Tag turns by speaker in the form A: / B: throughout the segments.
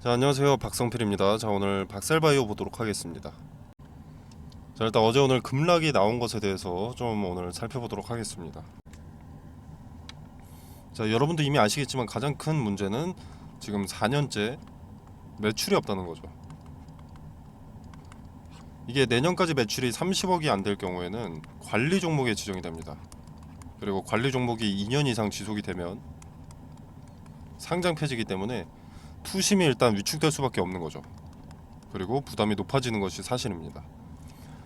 A: 자, 안녕하세요. 박성필입니다. 자, 오늘 박셀바이오 보도록 하겠습니다. 자, 일단 어제 오늘 급락이 나온 것에 대해서 좀 오늘 살펴보도록 하겠습니다. 자, 여러분도 이미 아시겠지만 가장 큰 문제는 지금 4년째 매출이 없다는 거죠. 이게 내년까지 매출이 30억이 안 될 경우에는 관리 종목에 지정이 됩니다. 그리고 관리 종목이 2년 이상 지속이 되면 상장 폐지이기 때문에 투심이 일단 위축될 수밖에 없는 거죠. 그리고 부담이 높아지는 것이 사실입니다.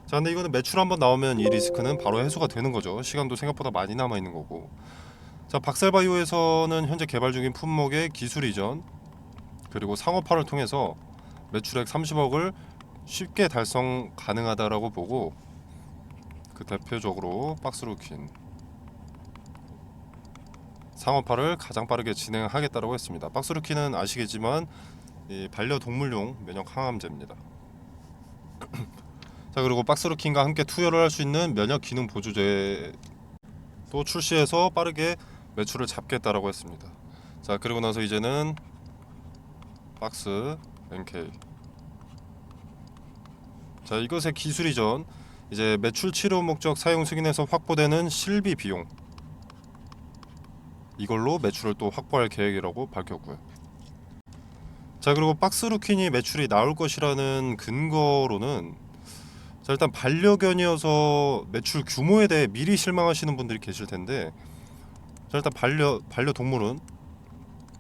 A: 자, 근데 이거는 매출 한번 나오면 이 리스크는 바로 해소가 되는 거죠. 시간도 생각보다 많이 남아 있는 거고. 자, 박셀바이오에서는 현재 개발 중인 품목의 기술 이전 그리고 상업화를 통해서 매출액 30억을 쉽게 달성 가능하다라고 보고, 그 대표적으로 박스루킨 상업화를 가장 빠르게 진행하겠다라고 했습니다. 박스루킨은 아시겠지만 이 반려동물용 면역 항암제입니다. 자, 그리고 박스루킨과 함께 투여를 할 수 있는 면역 기능 보조제도 출시해서 빠르게 매출을 잡겠다라고 했습니다. 자, 그리고 나서 이제는 박스 NK. 자, 이것의 기술 이전, 이제 매출 치료 목적 사용 승인에서 확보되는 실비 비용, 이걸로 매출을 또 확보할 계획이라고 밝혔고요. 자, 그리고 박스루킨이 매출이 나올 것이라는 근거로는, 자, 일단 반려견이어서 매출 규모에 대해 미리 실망하시는 분들이 계실 텐데, 자, 일단 반려동물은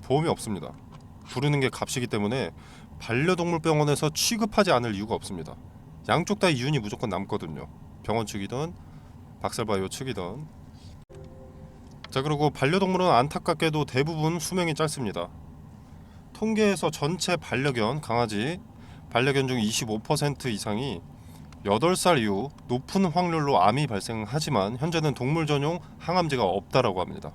A: 보험이 없습니다. 부르는 게 값이기 때문에 반려동물 병원에서 취급하지 않을 이유가 없습니다. 양쪽 다 이윤이 무조건 남거든요. 병원 측이든 박셀바이오 측이든. 자, 그리고 반려동물은 안타깝게도 대부분 수명이 짧습니다. 통계에서 전체 반려견 강아지 반려견 중 25% 이상이 8살 이후 높은 확률로 암이 발생하지만 현재는 동물 전용 항암제가 없다라고 합니다.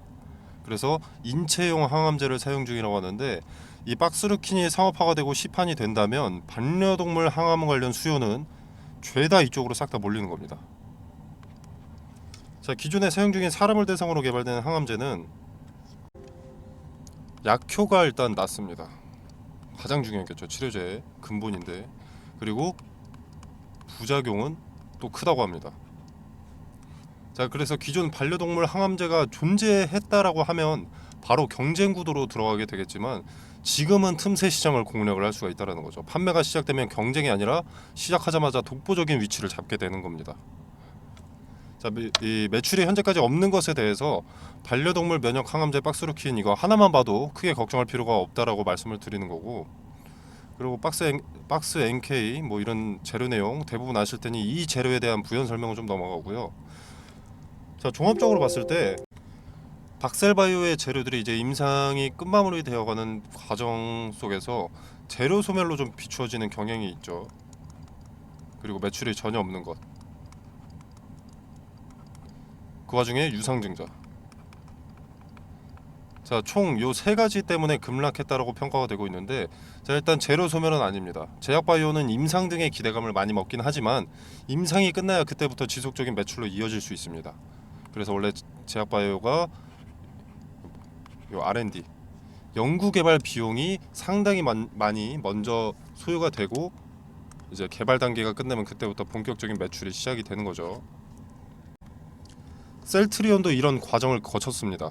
A: 그래서 인체용 항암제를 사용 중이라고 하는데, 이 박스루킨이 상업화가 되고 시판이 된다면 반려동물 항암 관련 수요는 죄다 이쪽으로 싹 다 몰리는 겁니다. 자, 기존에 사용 중인 사람을 대상으로 개발된 항암제는 약효가 일단 낮습니다. 가장 중요하겠죠. 치료제의 근본인데. 그리고 부작용은 또 크다고 합니다. 자, 그래서 기존 반려동물 항암제가 존재했다라고 하면 바로 경쟁 구도로 들어가게 되겠지만, 지금은 틈새 시장을 공략을 할 수가 있다는 거죠. 판매가 시작되면 경쟁이 아니라 시작하자마자 독보적인 위치를 잡게 되는 겁니다. 자, 이 매출이 현재까지 없는 것에 대해서 반려동물 면역 항암제 박스루킨 이거 하나만 봐도 크게 걱정할 필요가 없다라고 말씀을 드리는 거고, 그리고 박스 NK 뭐 이런 재료 내용 대부분 아실 테니 이 재료에 대한 부연 설명은 좀 넘어가고요. 자, 종합적으로 봤을 때 박셀바이오의 재료들이 이제 임상이 끝마무리 되어가는 과정 속에서 재료 소멸로 좀 비추어지는 경향이 있죠. 그리고 매출이 전혀 없는 것. 그 와중에 유상증자. 자, 총 요 세 가지 때문에 급락했다라고 평가가 되고 있는데, 자, 일단 재료 소멸은 아닙니다. 제약바이오는 임상 등의 기대감을 많이 먹긴 하지만 임상이 끝나야 그때부터 지속적인 매출로 이어질 수 있습니다. 그래서 원래 제약바이오가 요 R&D 연구개발 비용이 상당히 많이 먼저 소요가 되고, 이제 개발 단계가 끝나면 그때부터 본격적인 매출이 시작이 되는 거죠. 셀트리온도 이런 과정을 거쳤습니다.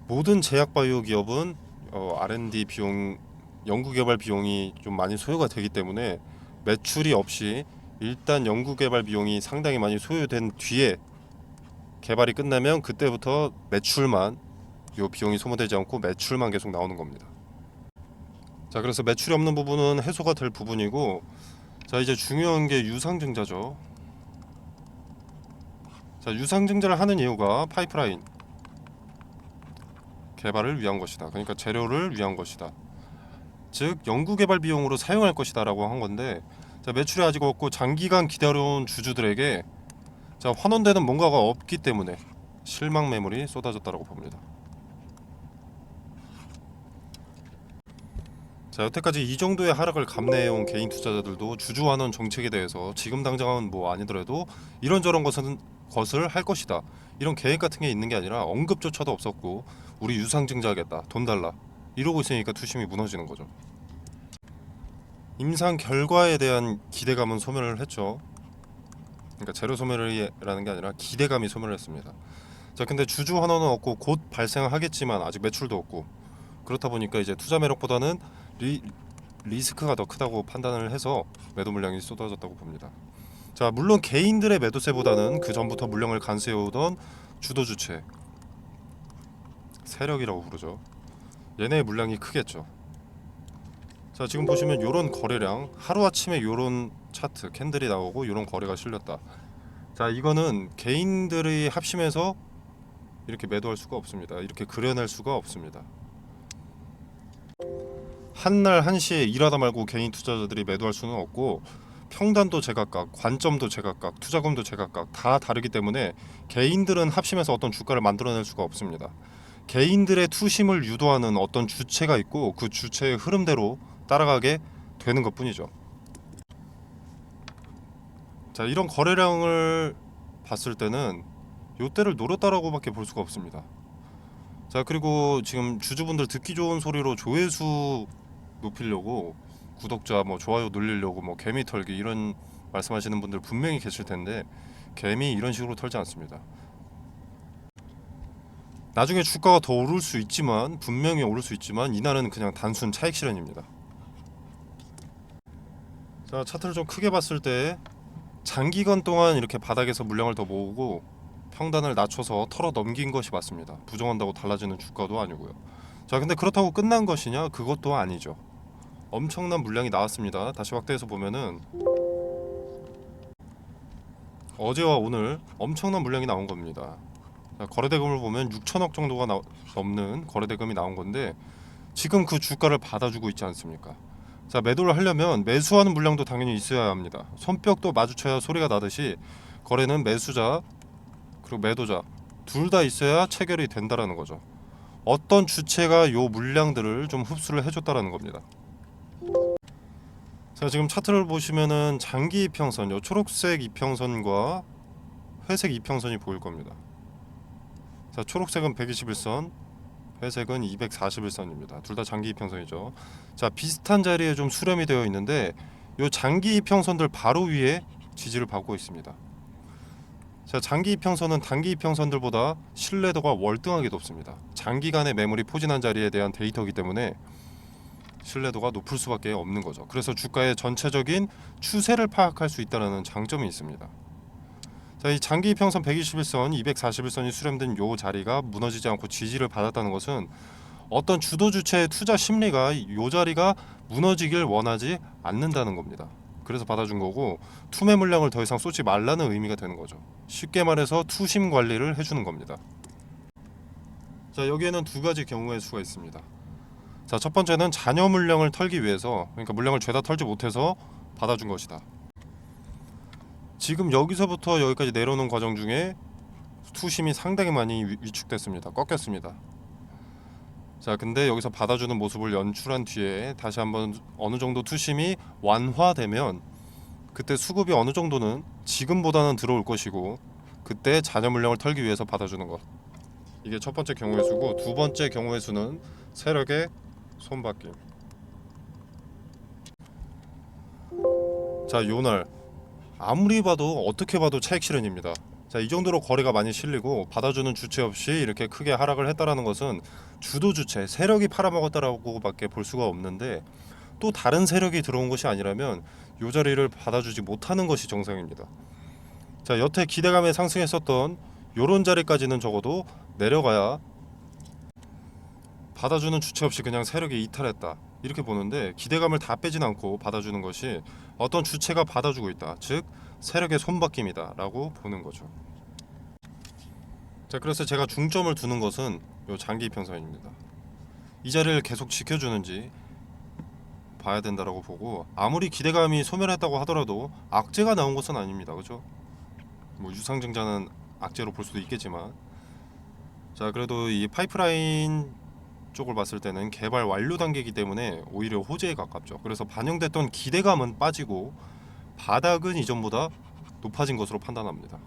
A: 모든 제약바이오 기업은 R&D 비용, 연구개발 비용이 좀 많이 소요가 되기 때문에 매출이 없이 일단 연구개발 비용이 상당히 많이 소요된 뒤에 개발이 끝나면 그때부터 매출만, 요 비용이 소모되지 않고 매출만 계속 나오는 겁니다. 자, 그래서 매출이 없는 부분은 해소가 될 부분이고, 자, 이제 중요한 게 유상증자죠. 자, 유상증자를 하는 이유가 파이프라인 개발을 위한 것이다. 그러니까 재료를 위한 것이다. 즉 연구개발 비용으로 사용할 것이다 라고 한 건데, 자, 매출이 아직 없고 장기간 기다려온 주주들에게 자, 환원되는 뭔가가 없기 때문에 실망 매물이 쏟아졌다고 봅니다. 자, 여태까지 이 정도의 하락을 감내해온 개인 투자자들도 주주 환원 정책에 대해서 지금 당장은 뭐 아니더라도 이런저런 것을 할 것이다, 이런 계획 같은 게 있는 게 아니라 언급조차도 없었고, 우리 유상증자하겠다, 돈 달라, 이러고 있으니까 투심이 무너지는 거죠. 임상 결과에 대한 기대감은 소멸을 했죠. 그러니까 재료 소멸이라는 게 아니라 기대감이 소멸을 했습니다. 자, 근데 주주 환원은 없고 곧 발생하겠지만 아직 매출도 없고, 그렇다 보니까 이제 투자 매력보다는 리스크가 더 크다고 판단을 해서 매도 물량이 쏟아졌다고 봅니다. 자, 물론 개인들의 매도세보다는 그 전부터 물량을 간수해오던 주도 주체, 세력이라고 부르죠. 얘네의 물량이 크겠죠. 자, 지금 보시면 요런 거래량, 하루아침에 요런 차트 캔들이 나오고 요런 거래가 실렸다. 자, 이거는 개인들이 합심해서 이렇게 매도할 수가 없습니다. 이렇게 그려낼 수가 없습니다. 한날 한시에 일하다 말고 개인 투자자들이 매도할 수는 없고, 평단도 제각각, 관점도 제각각, 투자금도 제각각 다 다르기 때문에 개인들은 합심해서 어떤 주가를 만들어낼 수가 없습니다. 개인들의 투심을 유도하는 어떤 주체가 있고 그 주체의 흐름대로 따라가게 되는 것뿐이죠. 자, 이런 거래량을 봤을 때는 요때를 노렸다라고밖에 볼 수가 없습니다. 자, 그리고 지금 주주분들 듣기 좋은 소리로 조회수 높이려고 구독자 뭐 좋아요 늘리려고 뭐 개미 털기 이런 말씀하시는 분들 분명히 계실 텐데, 개미 이런 식으로 털지 않습니다. 나중에 주가가 더 오를 수 있지만, 분명히 오를 수 있지만 이날은 그냥 단순 차익 실현입니다. 자, 차트를 좀 크게 봤을 때 장기간 동안 이렇게 바닥에서 물량을 더 모으고 평단을 낮춰서 털어 넘긴 것이 맞습니다. 부정한다고 달라지는 주가도 아니고요. 자, 근데 그렇다고 끝난 것이냐? 그것도 아니죠. 엄청난 물량이 나왔습니다. 다시 확대해서 보면은 어제와 오늘 엄청난 물량이 나온 겁니다. 자, 거래대금을 보면 6천억 정도가 넘는 거래대금이 나온 건데, 지금 그 주가를 받아주고 있지 않습니까? 자, 매도를 하려면 매수하는 물량도 당연히 있어야 합니다. 손뼉도 마주쳐야 소리가 나듯이 거래는 매수자 그리고 매도자 둘 다 있어야 체결이 된다라는 거죠. 어떤 주체가 요 물량들을 좀 흡수를 해줬다라는 겁니다. 자, 지금 차트를 보시면은 장기 이평선, 요 초록색 이평선과 회색 이평선이 보일 겁니다. 자, 초록색은 121선, 회색은 241선입니다. 둘 다 장기 이평선이죠. 자, 비슷한 자리에 좀 수렴이 되어 있는데 요 장기 이평선들 바로 위에 지지를 받고 있습니다. 자, 장기 이평선은 단기 이평선들보다 신뢰도가 월등하게 높습니다. 장기간의 매물이 포진한 자리에 대한 데이터이기 때문에 신뢰도가 높을 수밖에 없는 거죠. 그래서 주가의 전체적인 추세를 파악할 수 있다는 장점이 있습니다. 자, 이 장기 이평선 121선, 241선이 수렴된 요 자리가 무너지지 않고 지지를 받았다는 것은 어떤 주도 주체의 투자 심리가 요 자리가 무너지길 원하지 않는다는 겁니다. 그래서 받아준 거고, 투매 물량을 더 이상 쏟지 말라는 의미가 되는 거죠. 쉽게 말해서 투심 관리를 해주는 겁니다. 자, 여기에는 두 가지 경우의 수가 있습니다. 자, 첫 번째는 잔여 물량을 털기 위해서, 그러니까 물량을 죄다 털지 못해서 받아준 것이다. 지금 여기서부터 여기까지 내려오는 과정 중에 투심이 상당히 많이 위축됐습니다. 꺾였습니다. 자, 근데 여기서 받아주는 모습을 연출한 뒤에 다시 한번 어느 정도 투심이 완화되면 그때 수급이 어느 정도는 지금보다는 들어올 것이고, 그때 잔여 물량을 털기 위해서 받아주는 것, 이게 첫 번째 경우의 수고, 두 번째 경우의 수는 세력의 손바뀜. 자, 요날 아무리 봐도 어떻게 봐도 차익 실현입니다. 자, 이 정도로 거래가 많이 실리고 받아주는 주체 없이 이렇게 크게 하락을 했다라는 것은 주도 주체 세력이 팔아먹었다라고밖에 볼 수가 없는데, 또 다른 세력이 들어온 것이 아니라면 요 자리를 받아주지 못하는 것이 정상입니다. 자, 여태 기대감에 상승했었던 요런 자리까지는 적어도 내려가야 받아주는 주체 없이 그냥 세력이 이탈했다 이렇게 보는데, 기대감을 다 빼진 않고 받아주는 것이 어떤 주체가 받아주고 있다, 즉 세력의 손바뀜이다 라고 보는 거죠. 자, 그래서 제가 중점을 두는 것은 요 장기 이평선입니다. 이 자리를 계속 지켜주는지 봐야 된다라고 보고, 아무리 기대감이 소멸했다고 하더라도 악재가 나온 것은 아닙니다. 그죠? 뭐 유상증자는 악재로 볼 수도 있겠지만, 자, 그래도 이 파이프라인 쪽을 봤을 때는 개발 완료 단계이기 때문에 오히려 호재에 가깝죠. 그래서 반영됐던 기대감은 빠지고 바닥은 이전보다 높아진 것으로 판단합니다.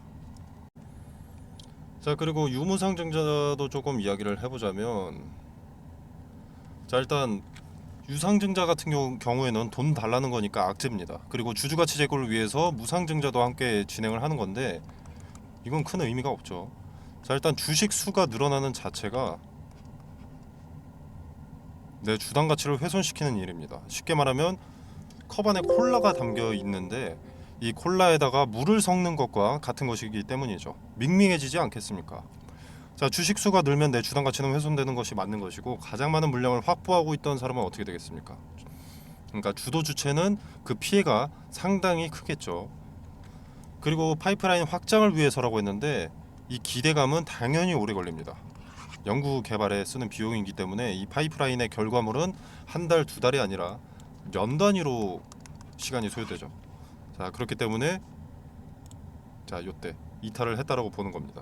A: 자, 그리고 유무상증자도 조금 이야기를 해보자면, 자, 일단 유상증자 같은 경우에는 돈 달라는 거니까 악재입니다. 그리고 주주가치 제고를 위해서 무상증자도 함께 진행을 하는 건데 이건 큰 의미가 없죠. 자, 일단 주식 수가 늘어나는 자체가 내 주당 가치를 훼손시키는 일입니다. 쉽게 말하면 컵 안에 콜라가 담겨 있는데 이 콜라에다가 물을 섞는 것과 같은 것이기 때문이죠. 밍밍해지지 않겠습니까? 자, 주식 수가 늘면 내 주당 가치는 훼손되는 것이 맞는 것이고, 가장 많은 물량을 확보하고 있던 사람은 어떻게 되겠습니까? 그러니까 주도 주체는 그 피해가 상당히 크겠죠. 그리고 파이프라인 확장을 위해서라고 했는데 이 기대감은 당연히 오래 걸립니다. 연구 개발에 쓰는 비용이기 때문에 이 파이프라인의 결과물은 한 달, 두 달이 아니라 년 단위로 시간이 소요되죠. 자, 그렇기 때문에 요때 이탈을 했다라고 보는 겁니다.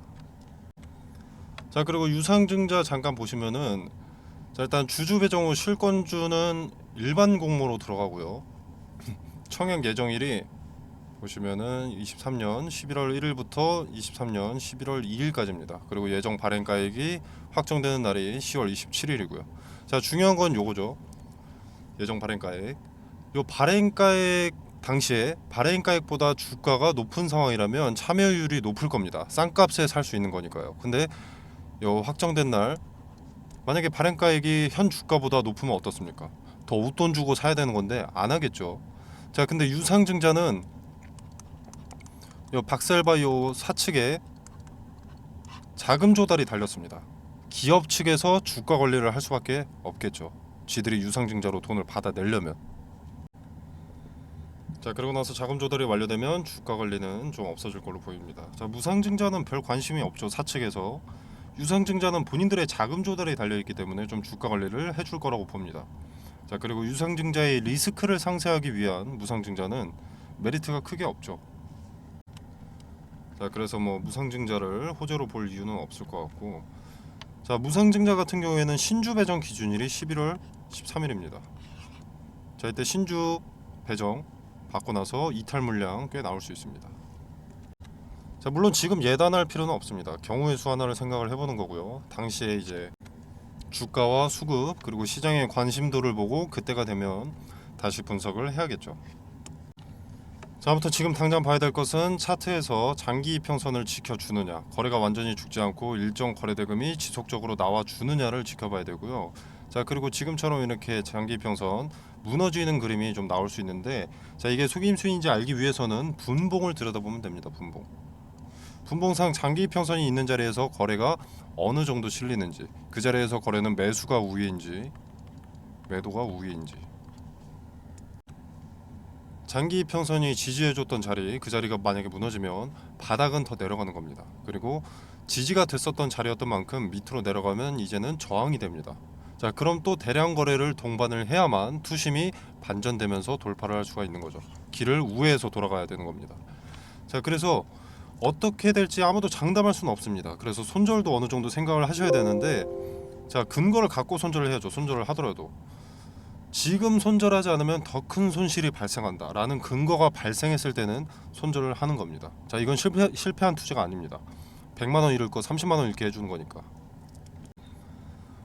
A: 자, 그리고 유상증자 잠깐 보시면은, 자, 일단 주주 배정 후 실권주는 일반 공모로 들어가고요. 청약 예정일이 보시면은 23년 11월 1일부터 23년 11월 2일까지입니다. 그리고 예정 발행가액이 확정되는 날이 10월 27일이고요. 자, 중요한 건 요거죠. 예정 발행가액. 요 발행가액 당시에 발행가액보다 주가가 높은 상황이라면 참여율이 높을 겁니다. 싼 값에 살 수 있는 거니까요. 근데 요 확정된 날 만약에 발행가액이 현 주가보다 높으면 어떻습니까? 더 웃돈 주고 사야 되는 건데 안 하겠죠. 자, 근데 유상증자는 요 박셀바이오 사측에 자금 조달이 달렸습니다. 기업 측에서 주가 관리를 할 수밖에 없겠죠. 지들이 유상증자로 돈을 받아내려면. 자, 그러고 나서 자금 조달이 완료되면 주가 관리는 좀 없어질 걸로 보입니다. 자, 무상증자는 별 관심이 없죠, 사측에서. 유상증자는 본인들의 자금 조달이 달려있기 때문에 좀 주가 관리를 해줄 거라고 봅니다. 자, 그리고 유상증자의 리스크를 상쇄하기 위한 무상증자는 메리트가 크게 없죠. 자, 그래서 뭐 무상증자를 호재로 볼 이유는 없을 것 같고, 자, 무상증자 같은 경우에는 신주 배정 기준일이 11월 13일입니다. 자, 이때 신주 배정 받고 나서 이탈 물량 꽤 나올 수 있습니다. 자, 물론 지금 예단할 필요는 없습니다. 경우의 수 하나를 생각을 해보는 거고요. 당시에 이제 주가와 수급 그리고 시장의 관심도를 보고 그때가 되면 다시 분석을 해야겠죠. 자, 아무튼 지금 당장 봐야 될 것은 차트에서 장기 이평선을 지켜주느냐, 거래가 완전히 죽지 않고 일정 거래 대금이 지속적으로 나와주느냐를 지켜봐야 되고요. 자, 그리고 지금처럼 이렇게 장기 이평선 무너지는 그림이 좀 나올 수 있는데, 자, 이게 속임수인지 알기 위해서는 분봉을 들여다보면 됩니다. 분봉상 장기 이평선이 있는 자리에서 거래가 어느 정도 실리는지, 그 자리에서 거래는 매수가 우위인지 매도가 우위인지, 장기 이평선이 지지해줬던 자리, 그 자리가 만약에 무너지면 바닥은 더 내려가는 겁니다. 그리고 지지가 됐었던 자리였던 만큼 밑으로 내려가면 이제는 저항이 됩니다. 자, 그럼 또 대량 거래를 동반을 해야만 투심이 반전되면서 돌파를 할 수가 있는 거죠. 길을 우회해서 돌아가야 되는 겁니다. 자, 그래서 어떻게 될지 아무도 장담할 수는 없습니다. 그래서 손절도 어느 정도 생각을 하셔야 되는데, 자, 근거를 갖고 손절을 해야죠. 손절을 하더라도 지금 손절하지 않으면 더 큰 손실이 발생한다 라는 근거가 발생했을 때는 손절을 하는 겁니다. 자, 이건 실패한 투자가 아닙니다. 100만원 잃을 거 30만원 잃게 해주는 거니까.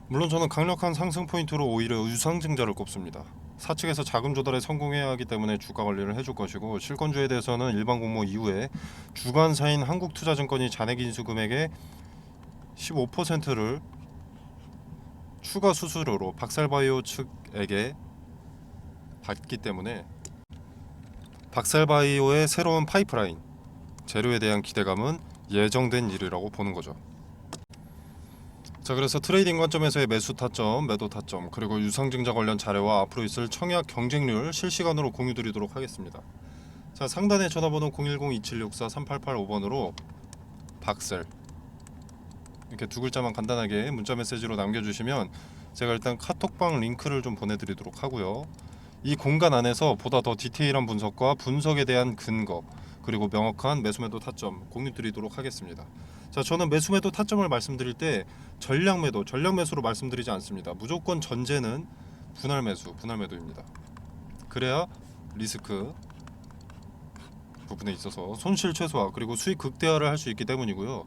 A: 물론 저는 강력한 상승 포인트로 오히려 유상증자를 꼽습니다. 사측에서 자금 조달에 성공해야 하기 때문에 주가 관리를 해줄 것이고, 실권주에 대해서는 일반 공모 이후에 주관사인 한국투자증권이 잔액 인수 금액의 15%를 추가 수수료로 박살바이오 측에게 받기 때문에 박살바이오의 새로운 파이프라인 재료에 대한 기대감은 예정된 일이라고 보는 거죠. 자, 그래서 트레이딩 관점에서의 매수 타점, 매도 타점, 그리고 유상증자 관련 자료와 앞으로 있을 청약 경쟁률 실시간으로 공유 드리도록 하겠습니다. 자, 상단에 전화번호 010-2764-3885번으로 박셀 이렇게 두 글자만 간단하게 문자 메시지로 남겨주시면 제가 일단 카톡방 링크를 좀 보내드리도록 하고요. 이 공간 안에서 보다 더 디테일한 분석과 분석에 대한 근거, 그리고 명확한 매수매도 타점 공유 드리도록 하겠습니다. 자, 저는 매수매도 타점을 말씀드릴 때 전략매도, 전략매수로 말씀드리지 않습니다. 무조건 전제는 분할매수, 분할매도입니다. 그래야 리스크 부분에 있어서 손실 최소화 그리고 수익 극대화를 할 수 있기 때문이고요.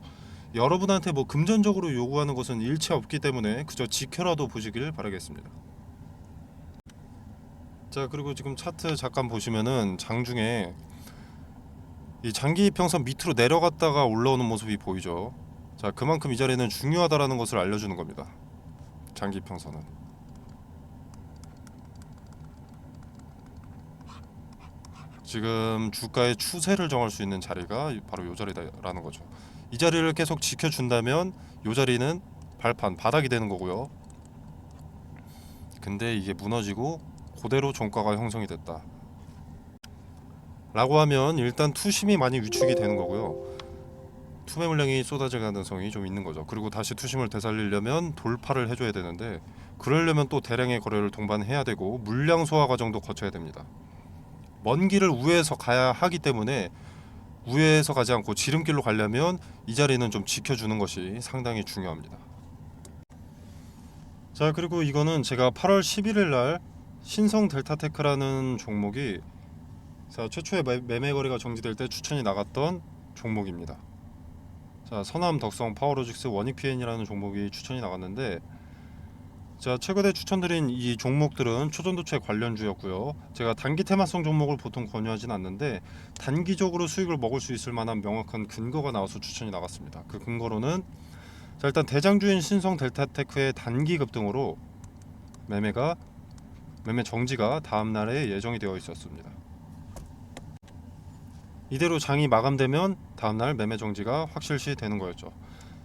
A: 여러분한테 뭐 금전적으로 요구하는 것은 일체 없기 때문에 그저 지켜라도 보시길 바라겠습니다. 자, 그리고 지금 차트 잠깐 보시면은 장중에 이 장기 이평선 밑으로 내려갔다가 올라오는 모습이 보이죠. 자, 그만큼 이 자리는 중요하다라는 것을 알려주는 겁니다. 장기 이평선은. 지금 주가의 추세를 정할 수 있는 자리가 바로 이 자리다라는 거죠. 이 자리를 계속 지켜준다면 이 자리는 발판 바닥이 되는 거고요. 근데 이게 무너지고 그대로 종가가 형성이 됐다 라고 하면 일단 투심이 많이 위축이 되는 거고요. 투매 물량이 쏟아질 가능성이 좀 있는 거죠. 그리고 다시 투심을 되살리려면 돌파를 해줘야 되는데, 그러려면 또 대량의 거래를 동반해야 되고 물량 소화 과정도 거쳐야 됩니다. 먼 길을 우회해서 가야 하기 때문에 우회해서 가지 않고 지름길로 가려면 이 자리는 좀 지켜주는 것이 상당히 중요합니다. 자, 그리고 이거는 제가 8월 11일 날 신성 델타테크라는 종목이 자, 최초의 매매 거래가 정지될 때 추천이 나갔던 종목입니다. 자, 서남 덕성 파워로직스 원익PN이라는 종목이 추천이 나갔는데, 자, 최근에 추천드린 이 종목들은 초전도체 관련주였고요. 제가 단기 테마성 종목을 보통 권유하진 않는데 단기적으로 수익을 먹을 수 있을 만한 명확한 근거가 나와서 추천이 나갔습니다. 그 근거로는 자, 일단 대장주인 신성 델타테크의 단기 급등으로 매매 정지가 다음 날에 예정이 되어 있었습니다. 이대로 장이 마감되면 다음 날 매매 정지가 확실시 되는 거였죠.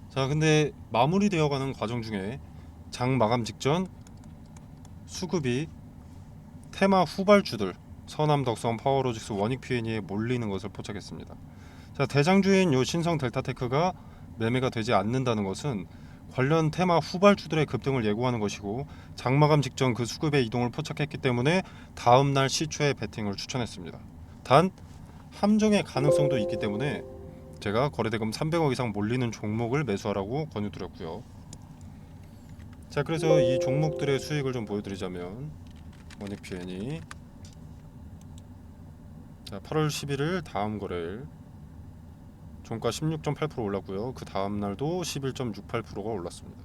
A: 자, 근데 마무리되어가는 과정 중에 장 마감 직전 수급이 테마 후발주들 서남 덕성 파워로직스 원익PN에 몰리는 것을 포착했습니다. 자, 대장주인 요 신성 델타테크가 매매가 되지 않는다는 것은 관련 테마 후발주들의 급등을 예고하는 것이고, 장마감 직전 그 수급의 이동을 포착했기 때문에 다음날 시초에 베팅을 추천했습니다. 단 함정의 가능성도 있기 때문에 제가 거래대금 300억 이상 몰리는 종목을 매수하라고 권유드렸고요. 자, 그래서 이 종목들의 수익을 좀 보여드리자면 원익PN이 자, 8월 11일 다음 거래일 종가 16.8% 올랐고요. 그 다음 날도 11.68%가 올랐습니다.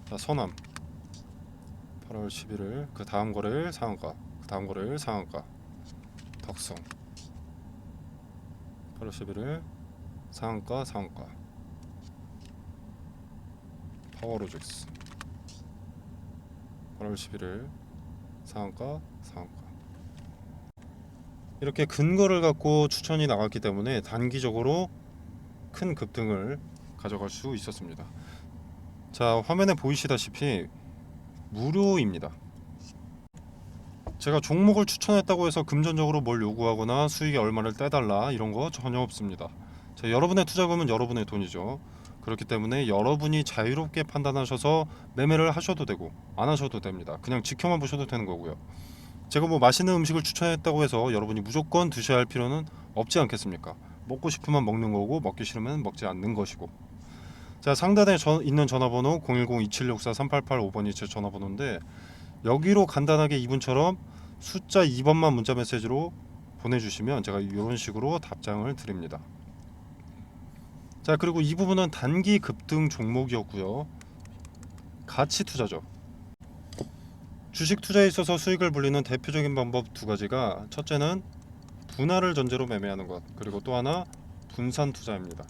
A: 자, 서남 8월 11일 그 다음 거래일 상한가, 그 다음 거래일 상한가. 덕성 8월 11일 상한가 상한가. 파워로직스 8월 11일 상한가 상한가. 이렇게 근거를 갖고 추천이 나갔기 때문에 단기적으로 큰 급등을 가져갈 수 있었습니다. 자, 화면에 보이시다시피 무료입니다. 제가 종목을 추천했다고 해서 금전적으로 뭘 요구하거나 수익의 얼마를 떼달라 이런 거 전혀 없습니다. 자, 여러분의 투자금은 여러분의 돈이죠. 그렇기 때문에 여러분이 자유롭게 판단하셔서 매매를 하셔도 되고 안 하셔도 됩니다. 그냥 지켜만 보셔도 되는 거고요. 제가 뭐 맛있는 음식을 추천했다고 해서 여러분이 무조건 드셔야 할 필요는 없지 않겠습니까? 먹고 싶으면 먹는 거고 먹기 싫으면 먹지 않는 것이고. 자, 상단에 있는 전화번호 010-2764-3885번이 제 전화번호인데, 여기로 간단하게 이분처럼 숫자 2번만 문자 메시지로 보내주시면 제가 이런 식으로 답장을 드립니다. 자, 그리고 이 부분은 단기 급등 종목이었고요. 가치 투자죠. 주식 투자에 있어서 수익을 불리는 대표적인 방법 두 가지가, 첫째는 분할을 전제로 매매하는 것, 그리고 또 하나 분산 투자입니다.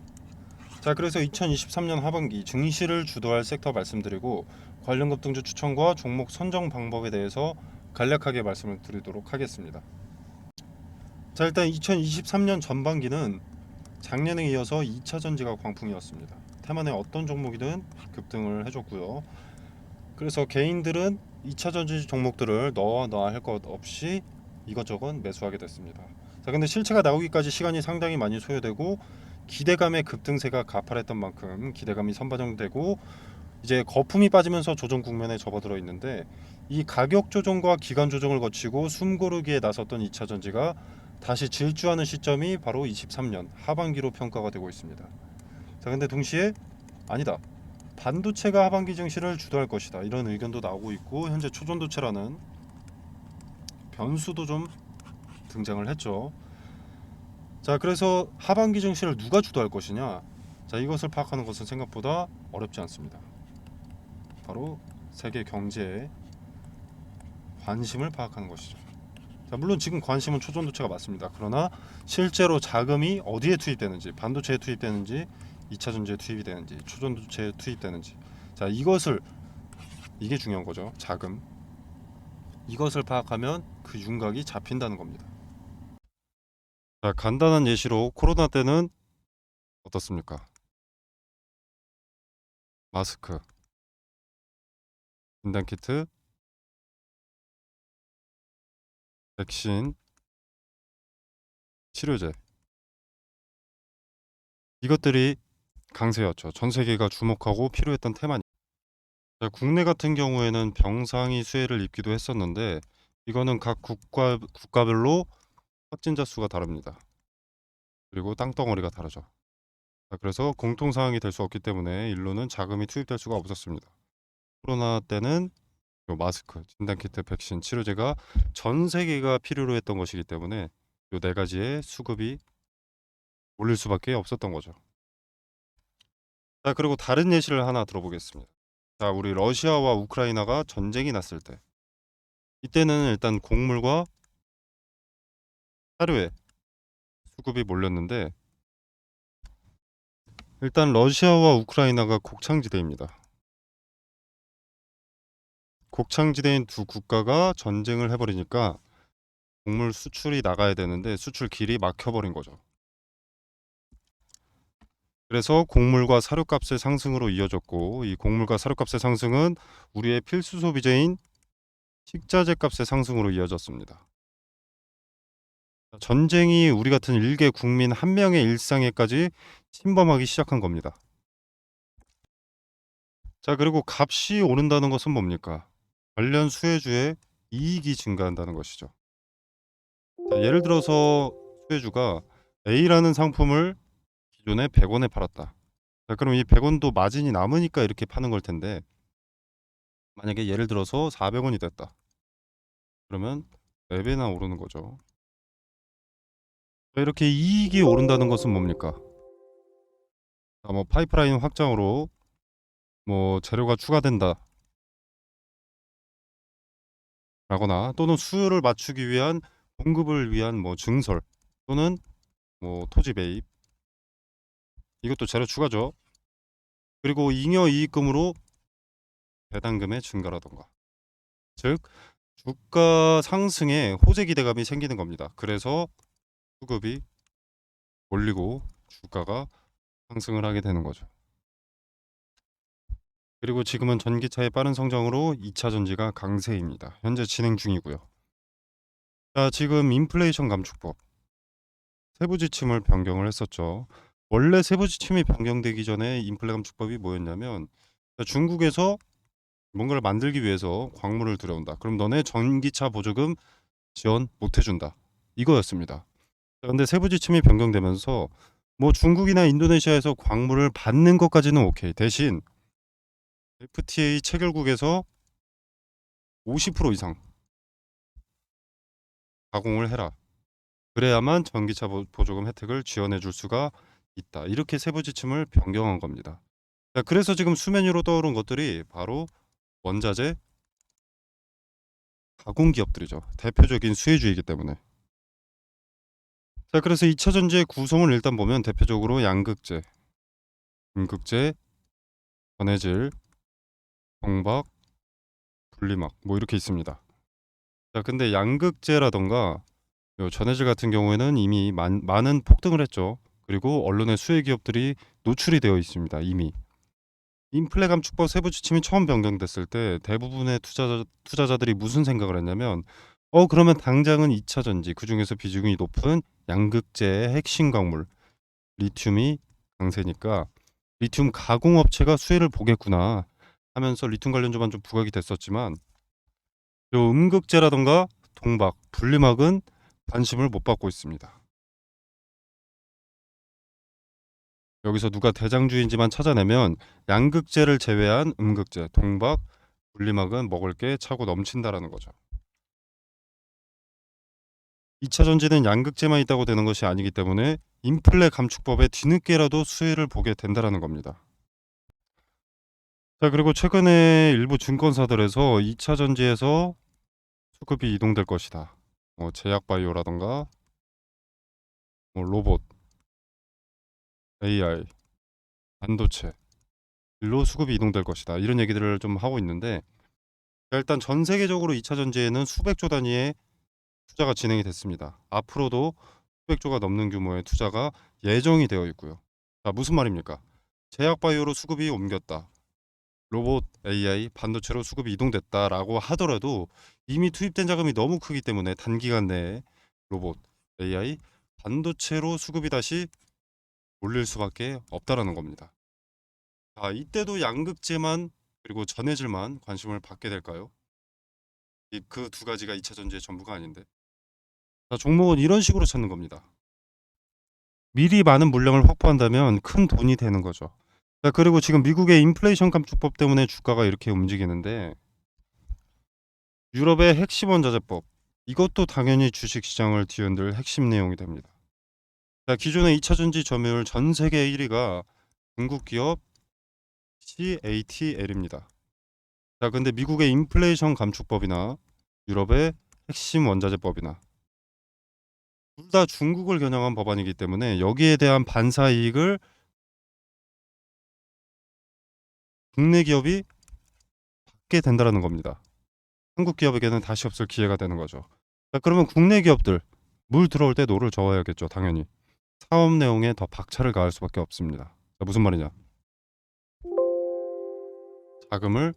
A: 자, 그래서 2023년 하반기 증시를 주도할 섹터 말씀드리고 관련 급등주 추천과 종목 선정 방법에 대해서 간략하게 말씀을 드리도록 하겠습니다. 자, 일단 2023년 전반기는 작년에 이어서 2차 전지가 광풍이었습니다. 테마의 어떤 종목이든 급등을 해줬고요. 그래서 개인들은 2차 전지 종목들을 넣어야 할 것 없이 이것저것 매수하게 됐습니다. 자, 근데 실체가 나오기까지 시간이 상당히 많이 소요되고 기대감의 급등세가 가팔했던 만큼 기대감이 선반영되고 이제 거품이 빠지면서 조정 국면에 접어들어 있는데, 이 가격 조정과 기간 조정을 거치고 숨고르기에 나섰던 2차 전지가 다시 질주하는 시점이 바로 23년 하반기로 평가가 되고 있습니다. 자, 근데 동시에 아니다, 반도체가 하반기 증시를 주도할 것이다, 이런 의견도 나오고 있고, 현재 초전도체라는 변수도 좀 등장을 했죠. 자, 그래서 하반기 증시를 누가 주도할 것이냐, 자, 이것을 파악하는 것은 생각보다 어렵지 않습니다. 바로 세계 경제의 관심을 파악하는 것이죠. 자, 물론 지금 관심은 초전도체가 맞습니다. 그러나 실제로 자금이 어디에 투입되는지, 반도체에 투입되는지, 2차 전지에 투입이 되는지, 초전도체에 투입되는지, 자, 이게 중요한 거죠. 자금. 이것을 파악하면 그 윤곽이 잡힌다는 겁니다. 자, 간단한 예시로 코로나 때는 어떻습니까? 마스크, 진단키트, 백신, 치료제, 이것들이 강세였죠. 전 세계가 주목하고 필요했던 테마니. 자, 국내 같은 경우에는 병상이 수혜를 입기도 했었는데 이거는 각 국가별로 확진자 수가 다릅니다. 그리고 땅덩어리가 다르죠. 자, 그래서 공통 사항이 될 수 없기 때문에 일로는 자금이 투입될 수가 없었습니다. 코로나 때는 요 마스크, 진단키트, 백신, 치료제가 전 세계가 필요로 했던 것이기 때문에 요 네 가지의 수급이 올릴 수밖에 없었던 거죠. 자, 그리고 다른 예시를 하나 들어보겠습니다. 자, 우리 러시아와 우크라이나가 전쟁이 났을 때 이때는 일단 곡물과 사료에 수급이 몰렸는데 일단 러시아와 우크라이나가 곡창지대입니다. 곡창지대인 두 국가가 전쟁을 해버리니까 곡물 수출이 나가야 되는데 수출 길이 막혀버린 거죠. 그래서 곡물과 사료값의 상승으로 이어졌고 이 곡물과 사료값의 상승은 우리의 필수 소비재인 식자재 값의 상승으로 이어졌습니다. 전쟁이 우리 같은 일개 국민 한 명의 일상에까지 침범하기 시작한 겁니다. 자, 그리고 값이 오른다는 것은 뭡니까? 관련 수혜주의 이익이 증가한다는 것이죠. 자, 예를 들어서 수혜주가 A라는 상품을 기존에 100원에 팔았다. 자, 그럼 이 100원도 마진이 남으니까 이렇게 파는 걸 텐데 만약에 예를 들어서 400원이 됐다. 그러면 4배나 오르는 거죠. 자, 이렇게 이익이 오른다는 것은 뭡니까? 자, 뭐 파이프라인 확장으로 뭐 재료가 추가된다. 라거나 또는 수요를 맞추기 위한 공급을 위한 뭐 증설 또는 뭐 토지 매입 이것도 재료 추가죠. 그리고 잉여 이익금으로 배당금의 증가라던가 즉 주가 상승에 호재 기대감이 생기는 겁니다. 그래서 수급이 올리고 주가가 상승을 하게 되는 거죠. 그리고 지금은 전기차의 빠른 성장으로 2차 전지가 강세입니다. 현재 진행 중이고요. 자, 지금 인플레이션 감축법 세부 지침을 변경을 했었죠. 원래 세부 지침이 변경되기 전에 인플레 감축법이 뭐였냐면 중국에서 뭔가를 만들기 위해서 광물을 들여온다. 그럼 너네 전기차 보조금 지원 못 해준다. 이거였습니다. 근데 세부 지침이 변경되면서 뭐 중국이나 인도네시아에서 광물을 받는 것까지는 오케이. 대신 FTA 체결국에서 50% 이상 가공을 해라. 그래야만 전기차 보조금 혜택을 지원해 줄 수가 있다. 이렇게 세부 지침을 변경한 겁니다. 자, 그래서 지금 수면 위로 떠오른 것들이 바로 원자재 가공 기업들이죠. 대표적인 수혜주이기 때문에. 자, 그래서 2차 전지의 구성을 일단 보면 대표적으로 양극재, 음극재, 전해질, 경박, 분리막 뭐 이렇게 있습니다. 자, 근데 양극재라던가 요 전해질 같은 경우에는 이미 많은 폭등을 했죠. 그리고 언론의 수혜 기업들이 노출이 되어 있습니다. 이미. 인플레 감축법 세부 지침이 처음 변경됐을 때 대부분의 투자자들이 무슨 생각을 했냐면 그러면 당장은 2차 전지 그중에서 비중이 높은 양극재의 핵심 광물 리튬이 강세니까 리튬 가공업체가 수혜를 보겠구나 하면서 리튬 관련주만 좀 부각이 됐었지만 요 음극재라던가 동박, 분리막은 관심을 못 받고 있습니다. 여기서 누가 대장주인지만 찾아내면 양극재를 제외한 음극재, 동박, 분리막은 먹을 게 차고 넘친다라는 거죠. 2차 전지는 양극재만 있다고 되는 것이 아니기 때문에 인플레 감축법에 뒤늦게라도 수혜를 보게 된다라는 겁니다. 자, 그리고 최근에 일부 증권사들에서 2차 전지에서 수급이 이동될 것이다. 뭐 제약바이오라던가 뭐 로봇, AI, 반도체 일로 수급이 이동될 것이다. 이런 얘기들을 좀 하고 있는데 일단 전 세계적으로 2차 전지에는 수백조 단위의 투자가 진행이 됐습니다. 앞으로도 수백조가 넘는 규모의 투자가 예정이 되어 있고요. 자, 무슨 말입니까? 제약바이오로 수급이 옮겼다. 로봇, AI, 반도체로 수급이 이동됐다라고 하더라도 이미 투입된 자금이 너무 크기 때문에 단기간 내에 로봇, AI, 반도체로 수급이 다시 몰릴 수밖에 없다라는 겁니다. 자, 이때도 양극재만 그리고 전해질만 관심을 받게 될까요? 그 두 가지가 2차 전지의 전부가 아닌데. 자, 종목은 이런 식으로 찾는 겁니다. 미리 많은 물량을 확보한다면 큰 돈이 되는 거죠. 자, 그리고 지금 미국의 인플레이션 감축법 때문에 주가가 이렇게 움직이는데 유럽의 핵심 원자재법 이것도 당연히 주식시장을 뒤흔들 핵심 내용이 됩니다. 자, 기존의 2차 전지 점유율 전 세계 1위가 중국 기업 CATL입니다. 자, 근데 미국의 인플레이션 감축법이나 유럽의 핵심 원자재법이나 둘 다 중국을 겨냥한 법안이기 때문에 여기에 대한 반사 이익을 국내 기업이 받게 된다는 겁니다. 한국 기업에게는 다시 없을 기회가 되는 거죠. 자, 그러면 국내 기업들 물 들어올 때 노를 저어야겠죠. 당연히 사업 내용에 더 박차를 가할 수밖에 없습니다. 자, 무슨 말이냐? 자금을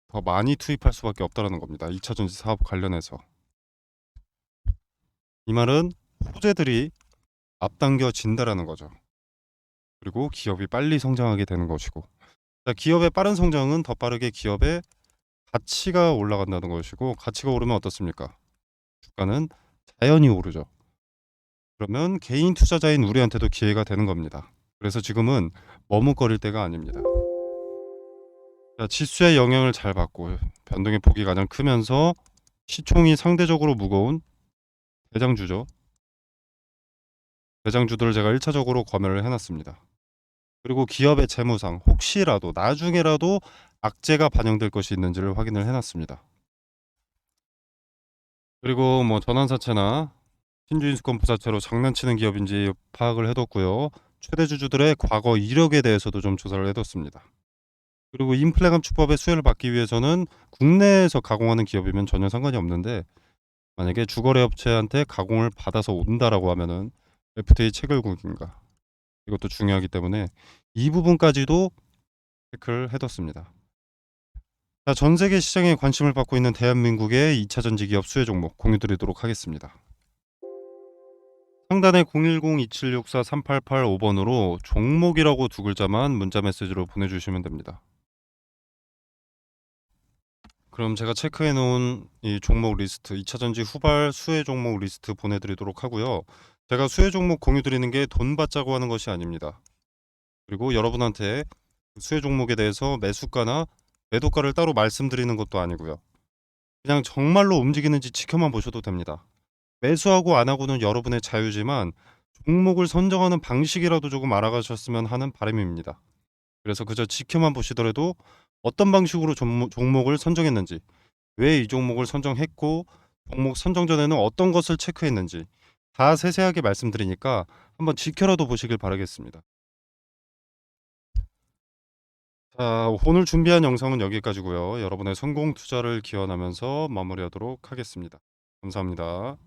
A: 더 많이 투입할 수밖에 없다는 겁니다. 2차 전지 사업 관련해서 이 말은 호재들이 앞당겨진다라는 거죠. 그리고 기업이 빨리 성장하게 되는 것이고, 자, 기업의 빠른 성장은 더 빠르게 기업의 가치가 올라간다는 것이고, 가치가 오르면 어떻습니까? 주가는 자연히 오르죠. 그러면 개인 투자자인 우리한테도 기회가 되는 겁니다. 그래서 지금은 머뭇거릴 때가 아닙니다. 자, 지수의 영향을 잘 받고 변동의 폭이 가장 크면서 시총이 상대적으로 무거운 대장주죠. 대장주들을 제가 1차적으로 검열을 해놨습니다. 그리고 기업의 재무상 혹시라도 나중에라도 악재가 반영될 것이 있는지를 확인을 해놨습니다. 그리고 뭐 전환사채나 신주인수권 부사채로 장난치는 기업인지 파악을 해뒀고요. 최대 주주들의 과거 이력에 대해서도 좀 조사를 해뒀습니다. 그리고 인플레 감축법의 수혜를 받기 위해서는 국내에서 가공하는 기업이면 전혀 상관이 없는데 만약에 주거래 업체한테 가공을 받아서 온다라고 하면은 FTA 체결국인가 이것도 중요하기 때문에 이 부분까지도 체크를 해뒀습니다. 자, 전 세계 시장에 관심을 받고 있는 대한민국의 2차 전지 기업 수혜 종목 공유드리도록 하겠습니다. 상단에 010-2764-3885번으로 종목이라고 두 글자만 문자 메시지로 보내주시면 됩니다. 그럼 제가 체크해 놓은 이 종목 리스트 2차 전지 후발 수혜 종목 리스트 보내드리도록 하고요. 제가 수혜 종목 공유 드리는 게 돈 받자고 하는 것이 아닙니다. 그리고 여러분한테 수혜 종목에 대해서 매수가나 매도가를 따로 말씀드리는 것도 아니고요. 그냥 정말로 움직이는지 지켜만 보셔도 됩니다. 매수하고 안 하고는 여러분의 자유지만 종목을 선정하는 방식이라도 조금 알아가셨으면 하는 바람입니다. 그래서 그저 지켜만 보시더라도 어떤 방식으로 종목을 선정했는지, 왜 이 종목을 선정했고 종목 선정 전에는 어떤 것을 체크했는지 다 세세하게 말씀드리니까 한번 지켜라도 보시길 바라겠습니다. 자, 오늘 준비한 영상은 여기까지고요. 여러분의 성공 투자를 기원하면서 마무리하도록 하겠습니다. 감사합니다.